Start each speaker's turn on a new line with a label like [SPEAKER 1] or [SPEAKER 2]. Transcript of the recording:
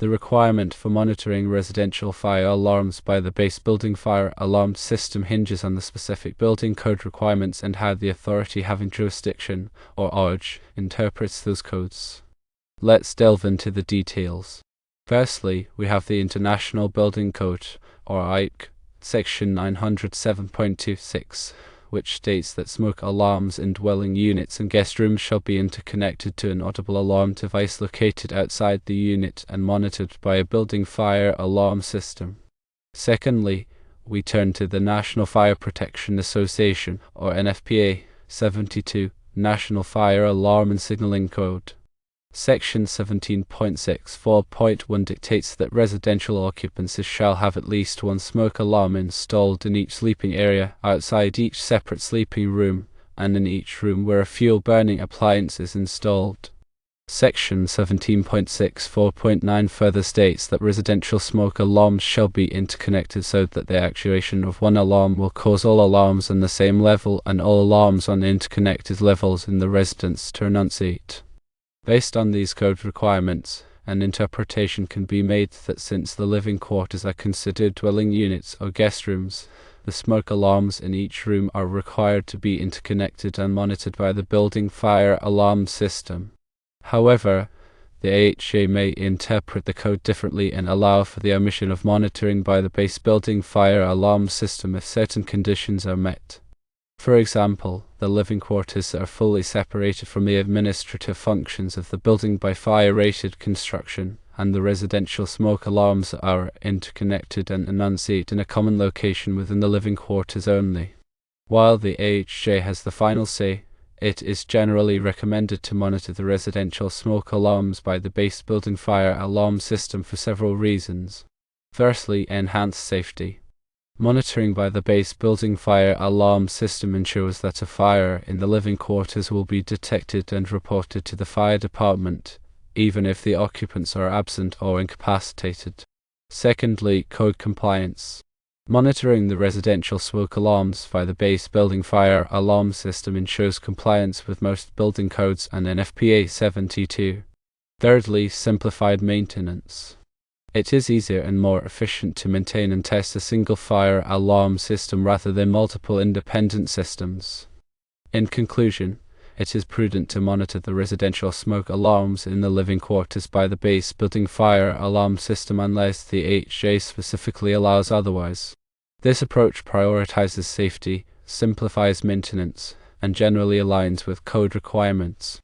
[SPEAKER 1] The requirement for monitoring residential fire alarms by the base building fire alarm system hinges on the specific building code requirements and how the authority having jurisdiction, or OJ, interprets those codes. Let's delve into the details. Firstly, we have the International Building Code, or IBC, Section 907.26, which states that smoke alarms in dwelling units and guest rooms shall be interconnected to an audible alarm device located outside the unit and monitored by a building fire alarm system. Secondly, we turn to the National Fire Protection Association, or NFPA, 72, National Fire Alarm and Signaling Code. Section 17.64.1 dictates that residential occupants shall have at least one smoke alarm installed in each sleeping area, outside each separate sleeping room, and in each room where a fuel-burning appliance is installed. Section 17.64.9 further states that residential smoke alarms shall be interconnected so that the actuation of one alarm will cause all alarms on the same level and all alarms on interconnected levels in the residence to enunciate. Based on these code requirements, an interpretation can be made that since the living quarters are considered dwelling units or guest rooms, the smoke alarms in each room are required to be interconnected and monitored by the building fire alarm system. However, the AHA may interpret the code differently and allow for the omission of monitoring by the base building fire alarm system if certain conditions are met. For example, the living quarters are fully separated from the administrative functions of the building by fire-rated construction, and the residential smoke alarms are interconnected and enunciate in a common location within the living quarters only. While the AHJ has the final say, it is generally recommended to monitor the residential smoke alarms by the base building fire alarm system for several reasons. Firstly, enhanced safety. Monitoring by the base building fire alarm system ensures that a fire in the living quarters will be detected and reported to the fire department, even if the occupants are absent or incapacitated. Secondly, code compliance. Monitoring the residential smoke alarms by the base building fire alarm system ensures compliance with most building codes and NFPA 72. Thirdly, simplified maintenance. It is easier and more efficient to maintain and test a single fire alarm system rather than multiple independent systems. In conclusion, it is prudent to monitor the residential smoke alarms in the living quarters by the base building fire alarm system unless the AHA specifically allows otherwise. This approach prioritizes safety, simplifies maintenance, and generally aligns with code requirements.